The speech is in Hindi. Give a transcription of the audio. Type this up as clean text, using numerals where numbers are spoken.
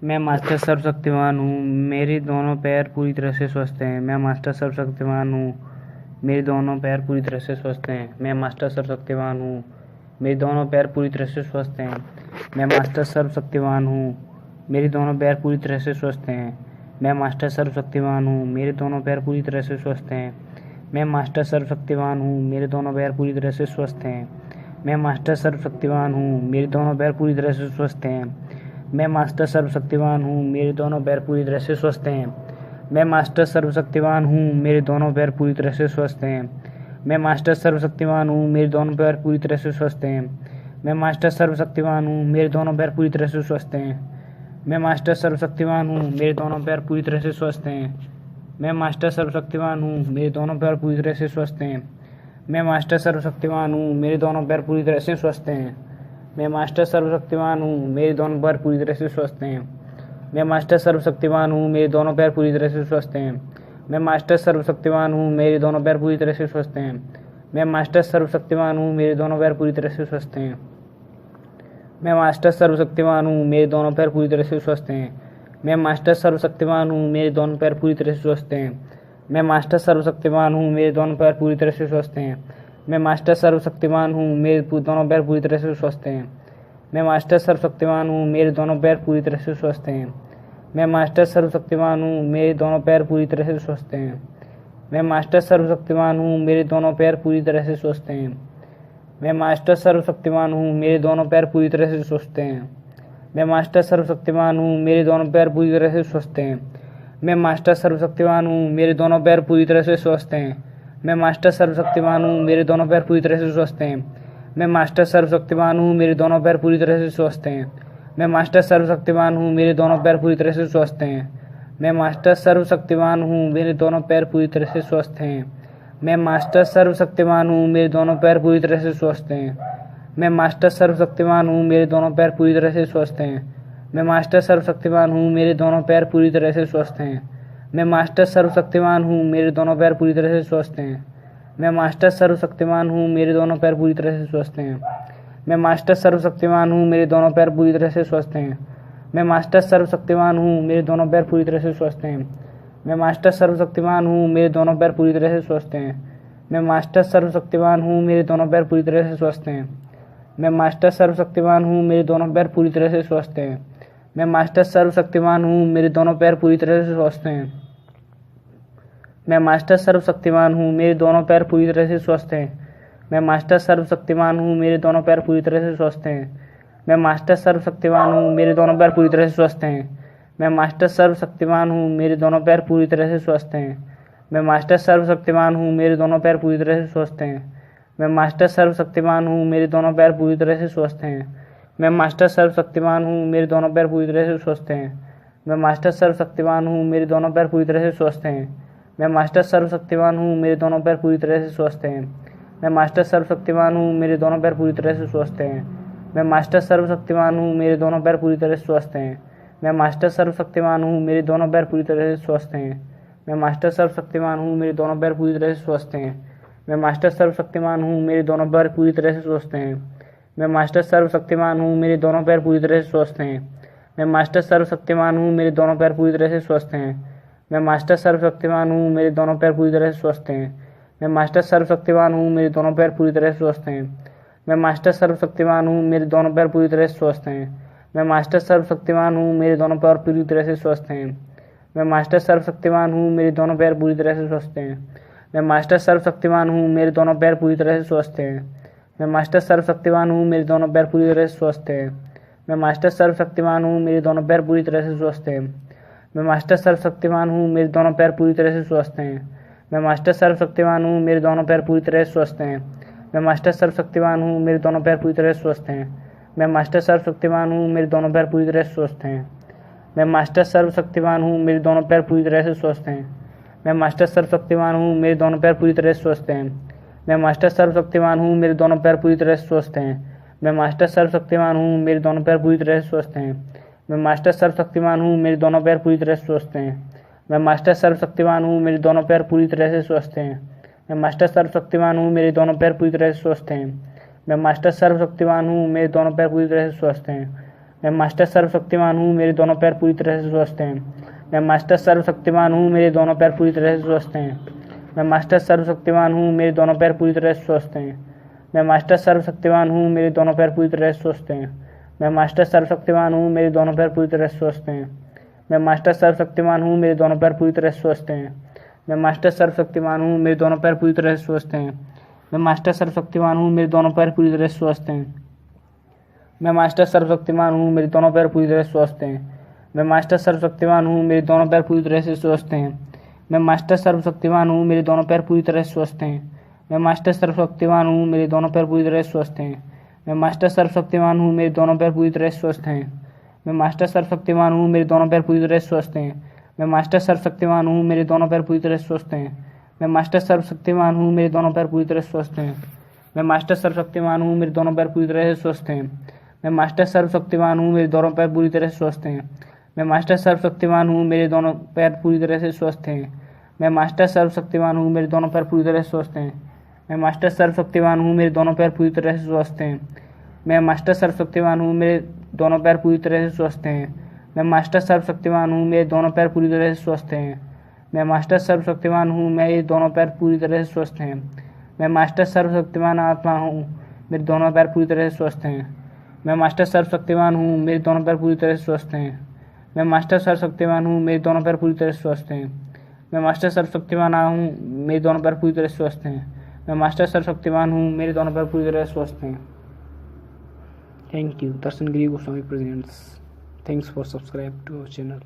मैं मास्टर सर्वशक्तिमान हूँ, मेरे दोनों पैर पूरी तरह से स्वस्थ हैं। मैं मास्टर सर्वशक्तिमान हूँ, मेरे दोनों पैर पूरी तरह से स्वस्थ हैं। मैं मास्टर सर्वशक्तिमान हूँ, मेरे दोनों पैर पूरी तरह से स्वस्थ हैं। मैं मास्टर सर्वशक्तिमान हूँ, मेरे दोनों पैर पूरी तरह से स्वस्थ हैं। मैं मास्टर सर्वशक्तिमान हूँ, मेरे दोनों पैर पूरी तरह से स्वस्थ हैं। मैं मास्टर सर्वशक्तिमान हूँ, मेरे दोनों पैर पूरी तरह से स्वस्थ हैं। मैं मास्टर सर्वशक्तिमान हूँ, मेरे दोनों पैर पूरी तरह से स्वस्थ हैं। मैं मास्टर सर्वशक्तिमान हूँ, मेरे दोनों पैर पूरी तरह से स्वस्थ हैं। मैं मास्टर सर्वशक्तिमान हूँ, मेरे दोनों पैर पूरी तरह से स्वस्थ हैं। मैं मास्टर सर्वशक्तिमान हूँ, मेरे दोनों पैर पूरी तरह से स्वस्थ हैं। मैं मास्टर सर्वशक्तिमान हूँ, मेरे दोनों पैर पूरी तरह से स्वस्थ हैं। मैं मास्टर सर्वशक्तिमान हूँ, मेरे दोनों पैर पूरी तरह से स्वस्थ हैं। मैं मास्टर सर्वशक्तिमान हूँ, मेरे दोनों पैर पूरी तरह से स्वस्थ हैं। मैं मास्टर सर्वशक्तिमान हूँ, मेरे दोनों पैर पूरी तरह से स्वस्थ हैं। मैं मास्टर सर्वशक्तिमान हूँ, मेरे दोनों पैर पूरी तरह से स्वस्थ हैं। मैं मास्टर सर्वशक्तिमान हूँ, मेरे दोनों पैर पूरी तरह से स्वस्थ हैं। मैं मास्टर सर्वशक्तिमान हूँ, मेरे दोनों पैर पूरी तरह से स्वस्थ हैं। मैं मास्टर सर्वशक्तिमान हूँ, मेरे दोनों पैर पूरी तरह से स्वस्थ हैं। मैं मास्टर सर्वशक्तिमान हूँ, मेरे दोनों पैर पूरी तरह से स्वस्थ हैं। मैं मास्टर सर्वशक्तिमान हूँ, मेरे दोनों पैर पूरी तरह से स्वस्थ हैं। मैं मास्टर सर्वशक्तिमान हूँ, मेरे दोनों पैर पूरी तरह से स्वस्थ हैं। मैं मास्टर सर्वशक्तिमान हूँ, मेरे दोनों पैर पूरी तरह से स्वस्थ हैं। मैं मास्टर सर्वशक्तिमान हूँ, मेरे दोनों पैर पूरी तरह से स्वस्थ हैं। मैं मास्टर सर्वशक्तिमान हूँ, मेरे दोनों पैर पूरी तरह से स्वस्थ हैं। मैं मास्टर सर्वशक्तिमान हूँ, मेरे दोनों पैर पूरी तरह से स्वस्थ हैं। मैं मास्टर सर्वशक्तिमान हूँ, मेरे दोनों पैर पूरी तरह से स्वस्थ हैं। मैं मास्टर सर्वशक्तिमान हूँ, मेरे दोनों पैर पूरी तरह से स्वस्थ हैं। मैं मास्टर सर्वशक्तिमान हूँ, मेरे दोनों पैर पूरी तरह से स्वस्थ हैं। मैं मास्टर सर्वशक्तिमान हूँ, मेरे दोनों पैर पूरी तरह से स्वस्थ हैं। मैं मास्टर सर्वशक्तिमान हूँ, मेरे दोनों पैर पूरी तरह से स्वस्थ हैं। मैं मास्टर सर्वशक्तिमान हूँ, मेरे दोनों पैर पूरी तरह से स्वस्थ हैं। मैं मास्टर सर्वशक्तिमान हूँ, मेरे दोनों पैर पूरी तरह से स्वस्थ हैं। मैं मास्टर सर्वशक्तिमान हूँ, मेरे दोनों पैर पूरी तरह से स्वस्थ हैं। मैं मास्टर सर्वशक्तिमान हूँ, मेरे दोनों पैर पूरी तरह से स्वस्थ हैं। मैं मास्टर सर्वशक्तिमान हूँ, मेरे दोनों पैर पूरी तरह से स्वस्थ हैं। मैं मास्टर सर्वशक्तिमान हूँ, मेरे दोनों पैर पूरी तरह से स्वस्थ हैं। मैं मास्टर सर्वशक्तिमान हूँ, मेरे दोनों पैर पूरी तरह से स्वस्थ हैं। मैं मास्टर सर्वशक्तिमान हूँ, मेरे दोनों पैर पूरी तरह से स्वस्थ हैं। मैं मास्टर सर्वशक्तिमान हूँ, मेरे दोनों पैर पूरी तरह से स्वस्थ हैं। मैं मास्टर सर्वशक्तिमान हूँ, मेरे दोनों पैर पूरी तरह से स्वस्थ हैं। मैं मास्टर सर्वशक्तिमान हूँ, मेरे दोनों पैर पूरी तरह से स्वस्थ हैं। मैं मास्टर सर्वशक्तिमान हूँ, मेरे दोनों पैर पूरी तरह से स्वस्थ हैं। मैं मास्टर सर्वशक्तिमान हूँ, मेरे दोनों पैर पूरी तरह से स्वस्थ हैं। मैं मास्टर सर्वशक्तिमान हूँ, मेरे दोनों पैर पूरी तरह से स्वस्थ हैं। मैं मास्टर सर्वशक्तिमान हूँ, मेरे दोनों पैर पूरी तरह से स्वस्थ हैं। मैं मास्टर सर्वशक्तिमान हूँ, मेरे दोनों पैर पूरी तरह से स्वस्थ हैं। मैं मास्टर सर्वशक्तिमान हूँ, मेरे दोनों पैर पूरी तरह से स्वस्थ हैं। मैं मास्टर सर्वशक्तिमान हूँ, मेरे दोनों पैर पूरी तरह से स्वस्थ हैं। मैं मास्टर सर्वशक्तिमान हूँ, मेरे दोनों पैर पूरी तरह से स्वस्थ हैं। मैं मास्टर सर्वशक्तिमान हूँ, मेरे दोनों पैर पूरी तरह से स्वस्थ हैं। मैं मास्टर सर्वशक्तिमान हूँ, मेरे दोनों पैर पूरी तरह से स्वस्थ हैं। मैं मास्टर सर्वशक्तिमान हूँ, मेरे दोनों पैर पूरी तरह से स्वस्थ हैं। मैं मास्टर सर्वशक्तिमान हूँ, मेरे दोनों पैर पूरी तरह से स्वस्थ हैं। मैं मास्टर सर्वशक्तिमान हूँ, मेरे दोनों पैर पूरी तरह से स्वस्थ हैं। मैं मास्टर सर्वशक्तिमान हूँ, मेरे दोनों पैर पूरी तरह से स्वस्थ हैं। मैं मास्टर सर्वशक्तिमान हूँ, मेरे दोनों पैर पूरी तरह से स्वस्थ हैं। मैं मास्टर सर्वशक्तिमान हूँ, मेरे दोनों पैर पूरी तरह से स्वस्थ हैं। मैं मास्टर सर्वशक्तिमान हूँ, मेरे दोनों पैर पूरी तरह से स्वस्थ हैं। मैं मास्टर सर्वशक्तिमान हूँ, मेरे दोनों पैर पूरी तरह से स्वस्थ हैं। मैं मास्टर सर्वशक्तिमान हूँ, मेरे दोनों पैर पूरी तरह से स्वस्थ हैं। मैं मास्टर सर्वशक्तिमान हूँ, मेरे दोनों पैर पूरी तरह से स्वस्थ हैं। मैं मास्टर सर्वशक्तिमान हूँ, मेरे दोनों पैर पूरी तरह से स्वस्थ हैं। मैं मास्टर सर्वशक्तिमान हूँ, मेरे दोनों पैर पूरी तरह से स्वस्थ हैं। मैं मास्टर सर्वशक्तिमान हूँ, मेरे दोनों पैर पूरी तरह से स्वस्थ हैं। मैं मास्टर सर्वशक्तिमान हूँ, मेरे दोनों पैर पूरी तरह से स्वस्थ हैं। मैं मास्टर सर्वशक्तिमान हूँ, मेरे दोनों पैर पूरी तरह से स्वस्थ हैं। मैं मास्टर सर्वशक्तिमान हूँ, मेरे दोनों पैर पूरी तरह से स्वस्थ हैं। मैं मास्टर सर्वशक्तिमान हूँ, मेरे दोनों पैर पूरी तरह से स्वस्थ हैं। मैं मास्टर सर्वशक्तिमान हूँ, मेरे दोनों पैर पूरी तरह से स्वस्थ हैं। मैं मास्टर सर्वशक्तिमान हूँ, मेरे दोनों पैर पूरी तरह से स्वस्थ हैं। मैं मास्टर सर्वशक्तिमान हूँ, मेरे दोनों पैर पूरी तरह से स्वस्थ हैं। मैं मास्टर सर्वशक्तिमान हूँ, मेरे दोनों पैर पूरी तरह से स्वस्थ हैं। मैं मास्टर सर्वशक्तिमान हूँ, मेरे दोनों पैर पूरी तरह से स्वस्थ हैं। मैं मास्टर सर्वशक्तिमान हूँ, मेरे दोनों पैर पूरी तरह से स्वस्थ हैं। मैं मास्टर सर्वशक्तिमान हूँ, मेरे दोनों पैर पूरी तरह से स्वस्थ हैं। मैं मास्टर सर्वशक्तिमान हूँ, मेरे दोनों पैर पूरी तरह से स्वस्थ हैं। मैं मास्टर सर्वशक्तिमान हूँ, मेरे दोनों पैर पूरी तरह से स्वस्थ हैं। मैं मास्टर सर्वशक्तिमान हूँ, मेरे दोनों पैर पूरी तरह से स्वस्थ हैं। मैं मास्टर सर्वशक्तिमान हूँ, मेरे दोनों पैर पूरी तरह से स्वस्थ हैं। मैं मास्टर सर्वशक्तिमान हूँ, मेरे दोनों पैर पूरी तरह से स्वस्थ हैं। मैं मास्टर सर्वशक्तिमान हूँ, मेरे दोनों पैर पूरी तरह से स्वस्थ हैं। मैं मास्टर सर्वशक्तिमान हूँ, मेरे दोनों पैर पूरी तरह से स्वस्थ हैं। मैं मास्टर सर्वशक्तिमान हूँ, मेरे दोनों पैर पूरी तरह से स्वस्थ हैं। मैं मास्टर सर्वशक्तिमान हूँ, मेरे दोनों पैर पूरी तरह से स्वस्थ हैं। मैं मास्टर सर्वशक्तिमान हूँ, मेरे दोनों पैर पूरी तरह से स्वस्थ हैं। मैं मास्टर सर्वशक्तिमान हूँ, मेरे दोनों पैर पूरी तरह से स्वस्थ हैं। मैं मास्टर सर्वशक्तिमान हूँ, मेरे दोनों पैर पूरी तरह से स्वस्थ हैं। मैं मास्टर सर्वशक्तिमान हूँ, मेरे दोनों पैर पूरी तरह से स्वस्थ हैं। मैं मास्टर सर्वशक्तिमान हूँ, मेरे दोनों पैर पूरी तरह से स्वस्थ हैं। मैं मास्टर सर्वशक्तिमान हूँ, मेरे दोनों पैर पूरी तरह से स्वस्थ हैं। मैं मास्टर सर्वशक्तिमान हूँ, मेरे दोनों पैर पूरी तरह से स्वस्थ हैं। मैं मास्टर सर्वशक्तिमान हूँ, मेरे दोनों पैर पूरी तरह से स्वस्थ हैं। मैं मास्टर सर्वशक्तिमान हूँ, मेरे दोनों पैर पूरी तरह से स्वस्थ हैं। मैं मास्टर सर्वशक्तिमान हूँ, मेरे दोनों पैर पूरी तरह से स्वस्थ हैं। मैं मास्टर सर्वशक्तिमान हूँ, मेरे दोनों पैर पूरी तरह से स्वस्थ हैं। मैं मास्टर सर्वशक्तिमान हूँ, मेरे दोनों पैर पूरी तरह से स्वस्थ हैं। मैं मास्टर सर्वशक्तिमान हूँ, मेरे दोनों पैर पूरी तरह से स्वस्थ हैं। मैं मास्टर सर्वशक्तिमान हूँ, मेरे दोनों पैर पूरी तरह से स्वस्थ हैं। मैं मास्टर सर्वशक्तिमान हूँ, मेरे दोनों पैर पूरी तरह से स्वस्थ हैं। मैं मास्टर सर्वशक्तिमान हूँ, मेरे दोनों पैर पूरी तरह से स्वस्थ हैं। मैं मास्टर सर्वशक्तिमान हूँ, मेरे दोनों पैर पूरी तरह से स्वस्थ हैं। मैं मास्टर सर्वशक्तिमान हूँ, मेरे दोनों पैर पूरी तरह से स्वस्थ हैं। मैं मास्टर सर्वशक्तिमान हूँ, मेरे दोनों पैर पूरी तरह से स्वस्थ हैं। मैं मास्टर सर्वशक्तिमान आत्मा हूँ, मेरे दोनों पैर पूरी तरह से स्वस्थ हैं। मैं मास्टर सर्वशक्तिमान हूँ, मेरे दोनों पैर पूरी तरह से स्वस्थ हैं। मैं मास्टर सर्वशक्तिमान हूँ, मेरे दोनों पैर पूरी तरह से स्वस्थ हैं। मैं मास्टर सर्वशक्तिमान हूँ, मेरे दोनों पैर पूरी तरह से स्वस्थ हैं। मैं मास्टर सर्वशक्तिमान हूँ, मेरे दोनों पैर पूरी तरह से स्वस्थ हैं। Thank you. Darshan Giri Goswami presents. Thanks for subscribe to our channel.